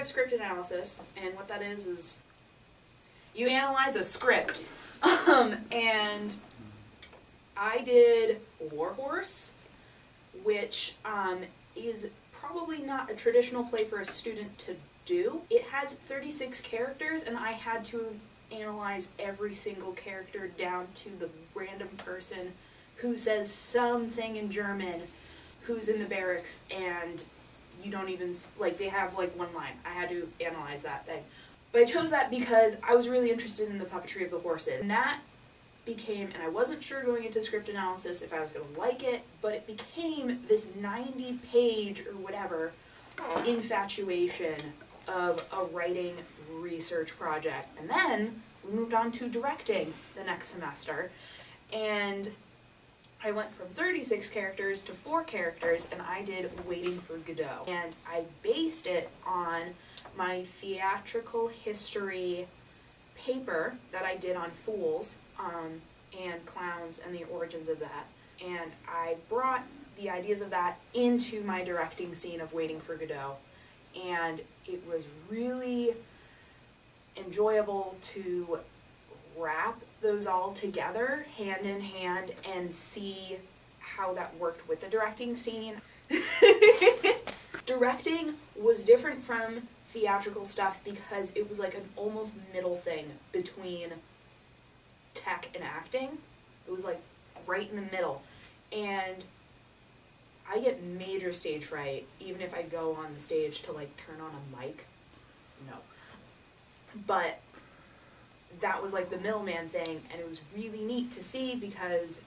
have script analysis, and what that is you analyze a script. And I did Warhorse, which is probably not a traditional play for a student to do. It has 36 characters, and I had to analyze every single character down to the random person who says something in German, who's in the barracks, and you don't even, like, they have like one line. I had to analyze that thing. But I chose that because I was really interested in the puppetry of the horses. And that became, and I wasn't sure going into script analysis if I was going to like it, but it became this 90-page or whatever infatuation of a writing research project. And then we moved on to directing the next semester, and I went from 36 characters to 4 characters, and I did Waiting for Godot. And I based it on my theatrical history paper that I did on Fools and Clowns and the origins of that. And I brought the ideas of that into my directing scene of Waiting for Godot. And it was really enjoyable to wrap those all together hand in hand and see how that worked with the directing scene. Directing was different from theatrical stuff because it was like an almost middle thing between tech and acting. It was like right in the middle. And I get major stage fright even if I go on the stage to like turn on a mic. No. But that was like the middleman thing, and it was really neat to see because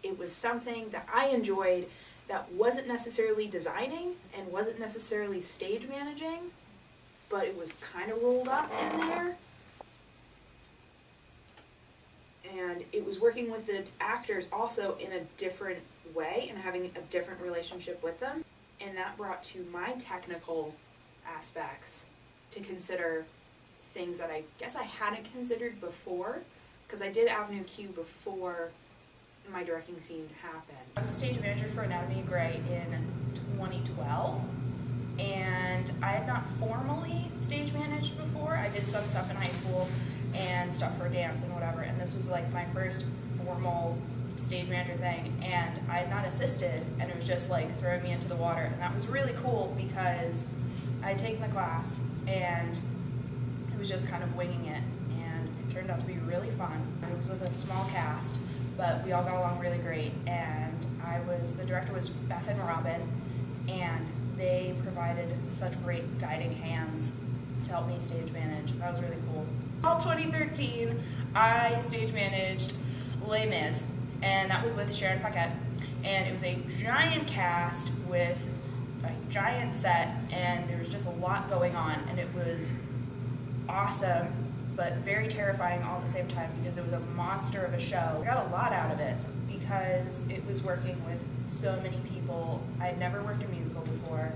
it was something that I enjoyed that wasn't necessarily designing and wasn't necessarily stage managing, but it was kind of rolled up in there. And it was working with the actors also in a different way and having a different relationship with them. And that brought to my technical aspects to consider things that I guess I hadn't considered before, because I did Avenue Q before my directing scene happened. I was the stage manager for Anatomy of Grey in 2012, and I had not formally stage managed before. I did some stuff in high school and stuff for dance and whatever, and this was like my first formal stage manager thing, and I had not assisted, and it was just like throwing me into the water, and that was really cool because I had taken the class and it was just kind of winging it, and it turned out to be really fun. It was with a small cast, but we all got along really great, and the director was Beth and Robin, and they provided such great guiding hands to help me stage manage. That was really cool. All 2013, I stage managed Les Mis, and that was with Sharon Paquette, and it was a giant cast with a giant set, and there was just a lot going on, and it was awesome, but very terrifying all at the same time because it was a monster of a show. I got a lot out of it because it was working with so many people. I had never worked a musical before,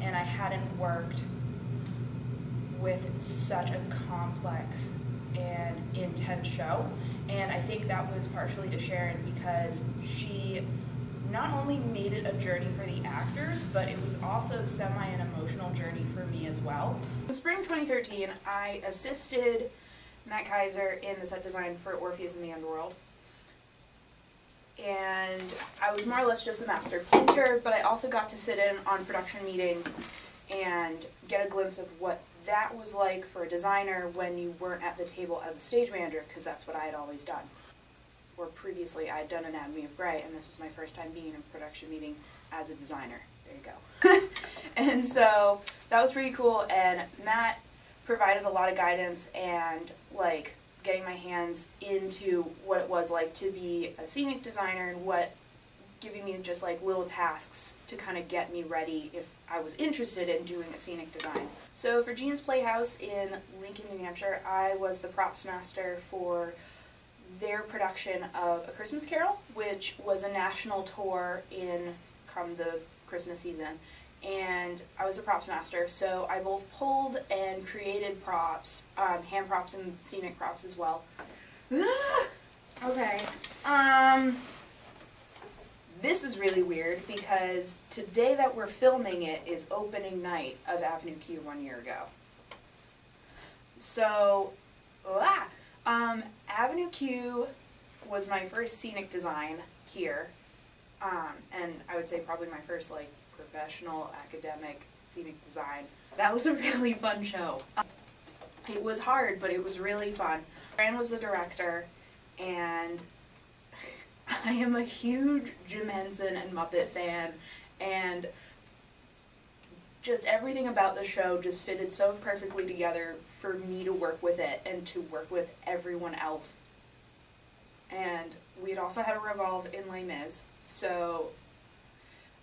and I hadn't worked with such a complex and intense show, and I think that was partially to Sharon because she not only made it a journey for the actors, but it was also semi an emotional journey for me as well. In spring 2013, I assisted Matt Kaiser in the set design for Orpheus and the Underworld. And I was more or less just the master painter, but I also got to sit in on production meetings and get a glimpse of what that was like for a designer when you weren't at the table as a stage manager, because that's what I had always done. Or previously I had done Anatomy of Grey, and this was my first time being in a production meeting as a designer. There you go. And so that was pretty cool, and Matt provided a lot of guidance and like getting my hands into what it was like to be a scenic designer and giving me just like little tasks to kind of get me ready if I was interested in doing a scenic design. So for Gene's Playhouse in Lincoln, New Hampshire, I was the props master for their production of A Christmas Carol, which was a national tour come the Christmas season. And I was a props master, so I both pulled and created props, hand props and scenic props as well. Okay. this is really weird because today that we're filming it is opening night of Avenue Q 1 year ago. So, Avenue Q was my first scenic design here, and I would say probably my first like professional academic scenic design. That was a really fun show. It was hard, but it was really fun. Fran was the director, and I am a huge Jim Henson and Muppet fan, and just everything about the show just fitted so perfectly together for me to work with it and to work with everyone else. And we had also had a Revolve in Les Mis, so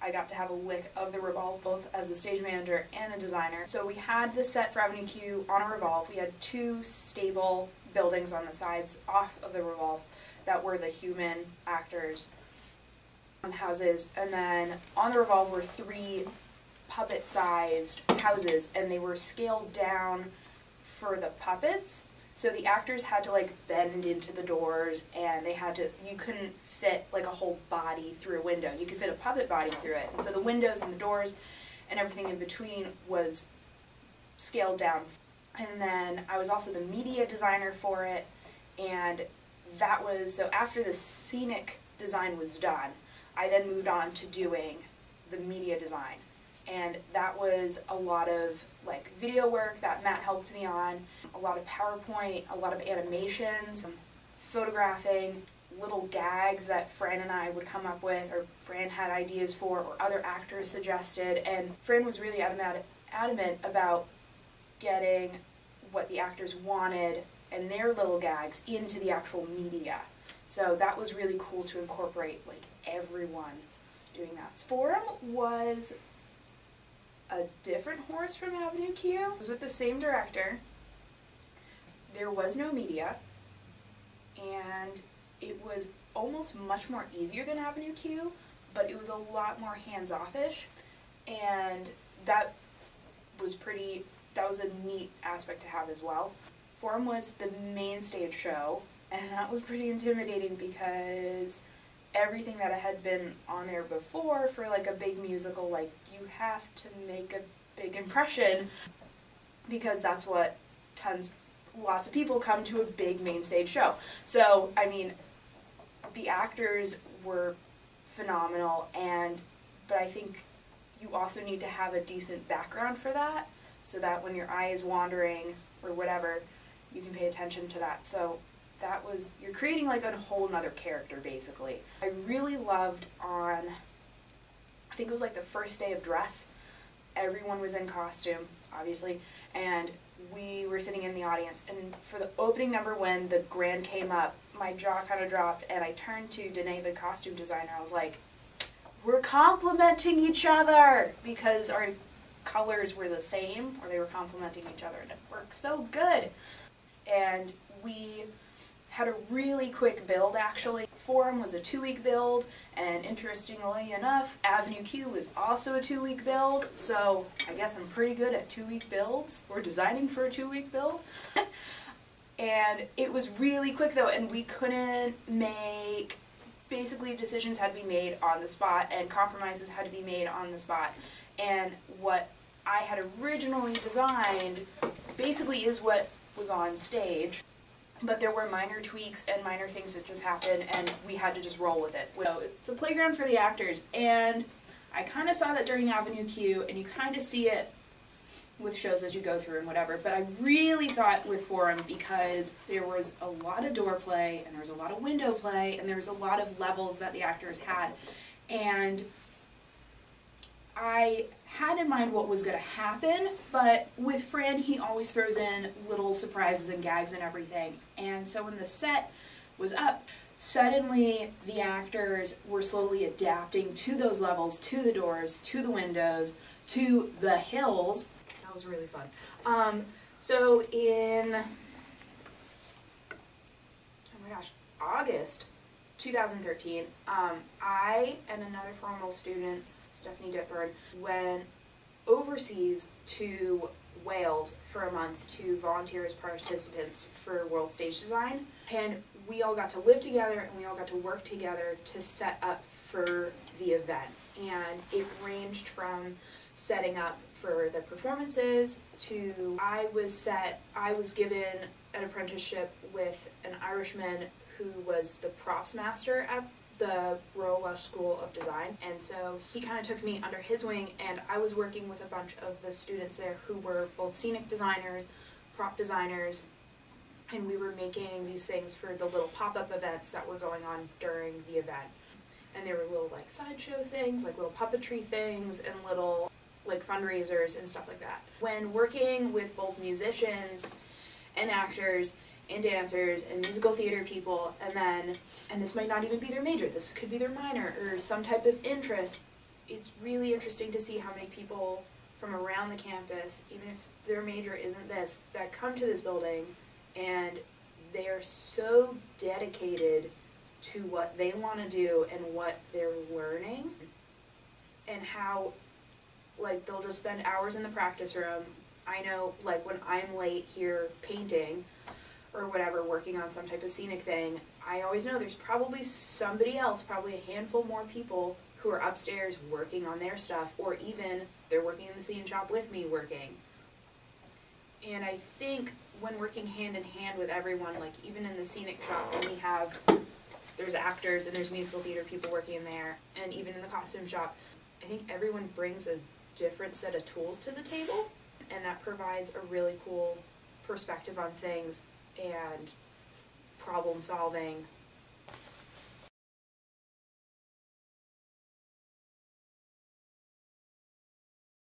I got to have a lick of the Revolve both as a stage manager and a designer. So we had the set for Avenue Q on a Revolve. We had 2 stable buildings on the sides off of the Revolve that were the human actors' houses, and then on the Revolve were 3 puppet-sized houses, and they were scaled down for the puppets. So the actors had to like bend into the doors, and they had to, you couldn't fit like a whole body through a window. You could fit a puppet body through it. And so the windows and the doors and everything in between was scaled down. And then I was also the media designer for it, and that was, so after the scenic design was done, I then moved on to doing the media design. And that was a lot of like video work that Matt helped me on, a lot of PowerPoint, a lot of animations, photographing, little gags that Fran and I would come up with, or Fran had ideas for, or other actors suggested. And Fran was really adamant about getting what the actors wanted and their little gags into the actual media. So that was really cool to incorporate like everyone doing that. Forum was a different horse from Avenue Q. It was with the same director. There was no media, and it was almost much more easier than Avenue Q, but it was a lot more hands-off-ish, and that was a neat aspect to have as well. Forum was the main stage show, and that was pretty intimidating because everything that I had been on there before for like a big musical, like you have to make a big impression because that's what lots of people come to a big main stage show. So, I mean, the actors were phenomenal, but I think you also need to have a decent background for that so that when your eye is wandering or whatever, you can pay attention to that. So that was, you're creating like a whole nother character basically. I really loved I think it was like the first day of dress, everyone was in costume, obviously, and we were sitting in the audience, and for the opening number when the grand came up, my jaw kind of dropped, and I turned to Danae, the costume designer. I was like, we're complimenting each other, because our colors were the same, or they were complimenting each other, and it worked so good. And we had a really quick build, actually. Forum was a 2-week build, and interestingly enough, Avenue Q was also a 2-week build, so I guess I'm pretty good at 2-week builds. We're designing for a 2-week build. And it was really quick though, and we couldn't make, basically decisions had to be made on the spot, and compromises had to be made on the spot. And what I had originally designed basically is what was on stage. But there were minor tweaks and minor things that just happened, and we had to just roll with it. So it's a playground for the actors, and I kind of saw that during Avenue Q, and you kind of see it with shows as you go through and whatever, but I really saw it with Forum because there was a lot of door play, and there was a lot of window play, and there was a lot of levels that the actors had. And I had in mind what was going to happen, but with Fran, he always throws in little surprises and gags and everything. And so when the set was up, suddenly the actors were slowly adapting to those levels, to the doors, to the windows, to the hills. That was really fun. So in, oh my gosh, August 2013, I and another formal student, Stephanie Ditburn, went overseas to Wales for a month to volunteer as participants for World Stage Design. And we all got to live together and we all got to work together to set up for the event. And it ranged from setting up for the performances to I was given an apprenticeship with an Irishman who was the props master at the Royal Welsh School of Design, and so he kind of took me under his wing, and I was working with a bunch of the students there who were both scenic designers, prop designers, and we were making these things for the little pop-up events that were going on during the event. And there were little like sideshow things, like little puppetry things, and little like fundraisers and stuff like that. When working with both musicians and actors and dancers and musical theater people, and this might not even be their major, this could be their minor or some type of interest. It's really interesting to see how many people from around the campus, even if their major isn't this, that come to this building and they are so dedicated to what they want to do and what they're learning, and how like they'll just spend hours in the practice room. I know like when I'm late here painting or whatever, working on some type of scenic thing, I always know there's probably somebody else, probably a handful more people who are upstairs working on their stuff, or even they're working in the scene shop with me working. And I think when working hand in hand with everyone, like even in the scenic shop, when there's actors and there's musical theater people working in there, and even in the costume shop, I think everyone brings a different set of tools to the table, and that provides a really cool perspective on things and problem solving